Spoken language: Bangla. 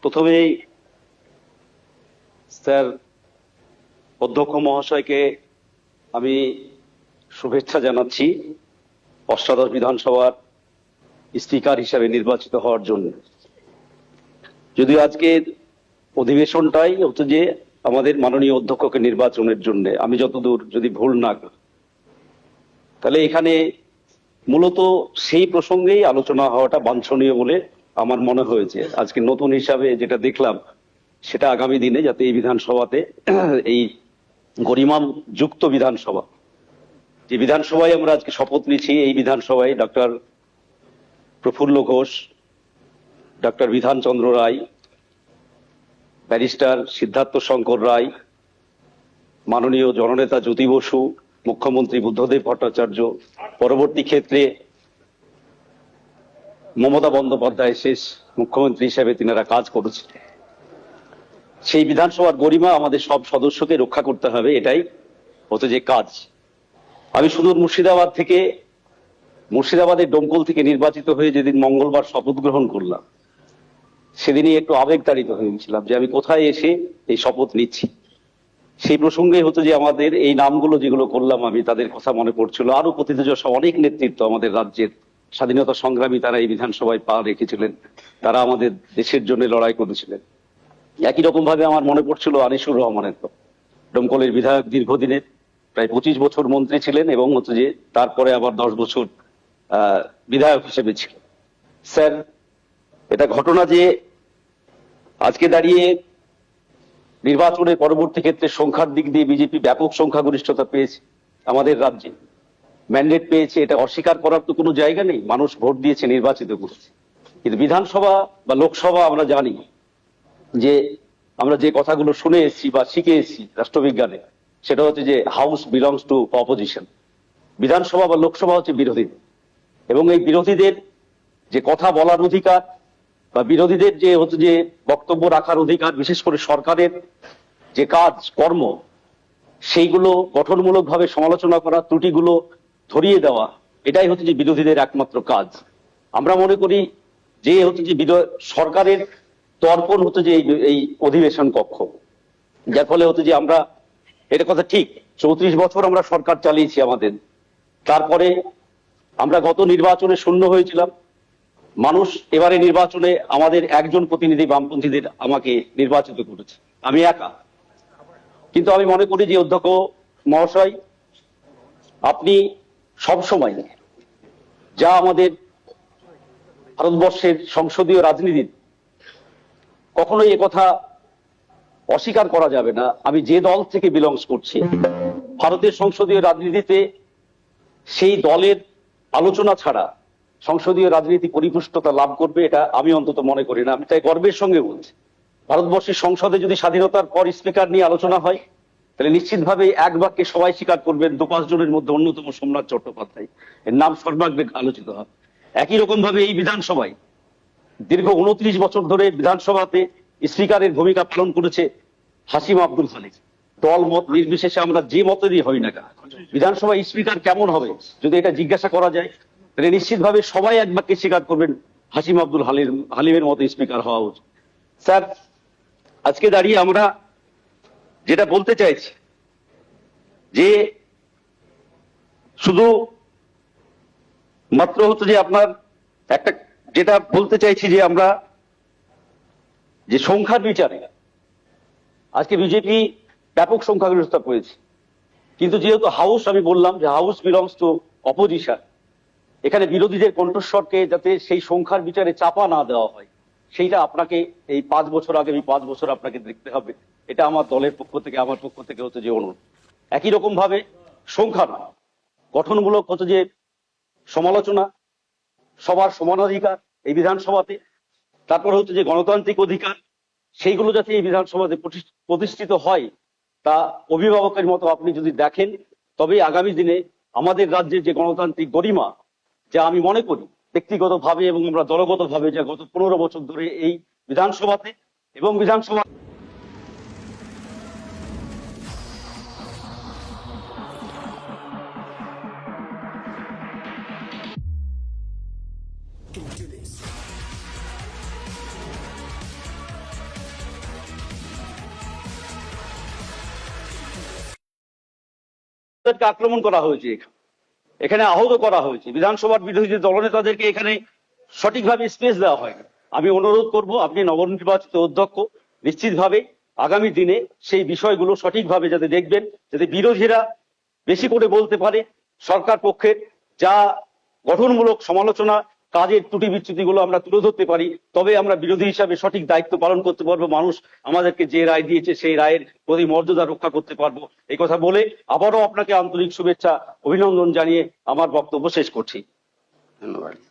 প্রথমেই স্যার অধ্যক্ষ মহাশয়কে আমি শুভেচ্ছা জানাচ্ছি অষ্টাদশ বিধানসভার স্পিকার হিসেবে নির্বাচিত হওয়ার জন্য। যদিও আজকের অধিবেশনটাই হচ্ছে যে আমাদের মাননীয় অধ্যক্ষকে নির্বাচনের জন্য, আমি যতদূর যদি ভুল না করি, তাহলে এখানে মূলত সেই প্রসঙ্গেই আলোচনা হওয়াটা বাঞ্ছনীয় বলে আমার মনে হয়েছে। আজকে নতুন হিসাবে যেটা দেখলাম সেটা আগামী দিনে যাতে এই বিধানসভাতে এই গরিমা যুক্ত বিধানসভা, যে বিধানসভায় আমরা আজকে শপথ নিচ্ছি, এই বিধানসভায় ডক্টর প্রফুল্ল ঘোষ, ডক্টর বিধানচন্দ্র রায়, ব্যারিস্টার সিদ্ধার্থ শঙ্কর রায়, মাননীয় জননেতা জ্যোতি বসু, মুখ্যমন্ত্রী বুদ্ধদেব ভট্টাচার্য, পরবর্তী ক্ষেত্রে মমতা বন্দ্যোপাধ্যায় শেষ মুখ্যমন্ত্রী হিসেবে তিনারা কাজ করেছেন। সেই বিধানসভার গরিমা আমাদের সব সদস্যকে রক্ষা করতে হবে, এটাই হচ্ছে যে কাজ। আমি সুদূর মুর্শিদাবাদ থেকে, মুর্শিদাবাদের ডোমকল থেকে নির্বাচিত হয়ে যেদিন মঙ্গলবার শপথ গ্রহণ করলাম, সেদিনই একটু আবেগতাড়িত হয়ে গেছিলাম যে আমি কোথায় এসে এই শপথ নিচ্ছি। সেই প্রসঙ্গে হতো যে আমাদের এই নামগুলো যেগুলো করলাম আমি, তাদের কথা মনে পড়ছিল। আরো প্রতিনিধিদশা অনেক নেতৃত্ব আমাদের রাজ্যের স্বাধীনতা সংগ্রামী, তারা এই বিধানসভায় পা রেখেছিলেন, তারা আমাদের দেশের জন্য লড়াই করেছিলেন। একই রকম ভাবে আমার মনে পড়ছিল আনিসুর রহমানের, তো ডোমকলের বিধায়ক, দীর্ঘদিনের প্রায় 25 বছর মন্ত্রী ছিলেন এবং হচ্ছে যে তারপরে আবার 10 বছর বিধায়ক হিসেবে ছিলেন। স্যার, এটা ঘটনা যে আজকে দাঁড়িয়ে নির্বাচনের পরবর্তী ক্ষেত্রে সংখ্যার দিক দিয়ে বিজেপি ব্যাপক সংখ্যাগরিষ্ঠতা পেয়েছে, আমাদের রাজ্যে ম্যান্ডেট পেয়েছে, এটা অস্বীকার করার তো কোনো জায়গা নেই। মানুষ ভোট দিয়েছে, নির্বাচিত করেছে। কিন্তু বিধানসভা বা লোকসভা আমরা জানি যে আমরা যে কথাগুলো শুনে এসেছি বা শিখে এসেছি রাষ্ট্রবিজ্ঞানে, সেটা হচ্ছে যে হাউস বিলংস টু অপোজিশন। বিধানসভা বা লোকসভা হচ্ছে বিরোধীদের, এবং এই বিরোধীদের যে কথা বলার অধিকার বা বিরোধীদের যে হচ্ছে যে বক্তব্য রাখার অধিকার, বিশেষ করে সরকারের যে কাজ কর্ম, সেইগুলো গঠনমূলকভাবে সমালোচনা করা, ত্রুটিগুলো ধরিয়ে দেওয়া, এটাই হচ্ছে যে বিরোধীদের একমাত্র কাজ। আমরা মনে করি যে হচ্ছে যে সরকারের তর্পণ হচ্ছে যে এই অধিবেশন কক্ষ, যার ফলে হচ্ছে যে আমরা, এটা কথা ঠিক, 34 বছর আমরা সরকার চালিয়েছি আমাদের, তারপরে আমরা গত নির্বাচনে শূন্য হয়েছিলাম। মানুষ এবারে নির্বাচনে আমাদের একজন প্রতিনিধি বামপন্থীদের আমাকে নির্বাচিত করেছে, আমি একা। কিন্তু আমি মনে করি যে অধ্যক্ষ মহাশয়, আপনি সবসময় যা আমাদের ভারতবর্ষের সংসদীয় রাজনীতি, কখনোই কথা অস্বীকার করা যাবে না, আমি যে দল থেকে বিলংস করছি, ভারতের সংসদীয় রাজনীতিতে সেই দলের আলোচনা ছাড়া সংসদীয় রাজনীতি পরিপুষ্টতা লাভ করবে, এটা আমি অন্তত মনে করি না। আমি তাই গর্বের সঙ্গে বলছি, ভারতবর্ষের সংসদে যদি স্বাধীনতার পর স্পিকার নিয়ে আলোচনা হয়, তাহলে নিশ্চিতভাবে এক বাক্যে সবাই স্বীকার করবেন 2-5 জনের মধ্যে অন্যতম সোমনাথ চট্টোপাধ্যায়, এর নাম সর্বাগ্রে আলোচিত হয়। একই রকম ভাবে এই বিধানসভায় দীর্ঘ 29 বছর ধরে বিধানসভাতে স্পিকারের ভূমিকা পালন করেছে হাসিম আব্দুল খালিক। দল মত নির্বিশেষে আমরা যে মতেরই হই না কেন, বিধানসভায় স্পিকার কেমন হবে যদি এটা জিজ্ঞাসা করা যায়, তাহলে নিশ্চিতভাবে সবাই এক বাক্যে স্বীকার করবেন হাসিম আব্দুল হালিমের মতো স্পিকার হওয়া উচিত। স্যার, আজকে দাঁড়িয়ে আমরা যেটা বলতে চাইছি যে শুধু মাত্র হচ্ছে যে আপনার একটা, যেটা বলতে চাইছি যে আমরা যে সংখ্যার বিচারে আজকে বিজেপি ব্যাপক সংখ্যাগরিষ্ঠতা পেয়েছে, কিন্তু যেহেতু হাউস, আমি বললাম যে হাউস বিলংস টু অপোজিশন, এখানে বিরোধীদের কণ্ঠস্বরকে যাতে সেই সংখ্যার বিচারে চাপা না দেওয়া হয়, সেইটা আপনাকে এই 5 বছর, আগামী 5 বছর আপনাকে দেখতে হবে। এটা আমার দলের পক্ষ থেকে, আমার পক্ষ থেকে হচ্ছে যে অনুরোধ। একই রকম ভাবে সংখ্যা না, গঠনমূলক হচ্ছে যে সমালোচনা, সবার সমানাধিকার এই বিধানসভাতে, তারপর হচ্ছে যে গণতান্ত্রিক অধিকার, সেইগুলো যাতে এই বিধানসভাতে প্রতিষ্ঠিত হয়, তা অভিভাবকের মতো আপনি যদি দেখেন, তবে আগামী দিনে আমাদের রাজ্যের যে গণতান্ত্রিক গরিমা, যা আমি মনে করি ব্যক্তিগতভাবে এবং আমরা দলগতভাবে, যা গত 15 বছর ধরে এই বিধানসভাতে এবং বিধানসভা তাদেরকে আক্রমণ করা হয়েছে, এখানে আহত করা হয়েছে, বিধানসভার বিরোধী দলনেতাদেরকে এখানে সঠিকভাবে স্পেস দেওয়া হয়নি। আমি অনুরোধ করব, আপনি নবনির্বাচিত অধ্যক্ষ নিশ্চিতভাবে আগামী দিনে সেই বিষয়গুলো সঠিকভাবে যাতে দেখবেন, যাতে বিরোধীরা বেশি করে বলতে পারে, সরকার পক্ষের যা গঠনমূলক সমালোচনা, কাজের ত্রুটি বিচ্যুতিগুলো আমরা তুলে ধরতে পারি, তবে আমরা বিরোধী হিসাবে সঠিক দায়িত্ব পালন করতে পারবো। মানুষ আমাদেরকে যে রায় দিয়েছে সেই রায়ের প্রতি মর্যাদা রক্ষা করতে পারবো। এই কথা বলে আবারও আপনাকে আন্তরিক শুভেচ্ছা অভিনন্দন জানিয়ে আমার বক্তব্য শেষ করছি। ধন্যবাদ।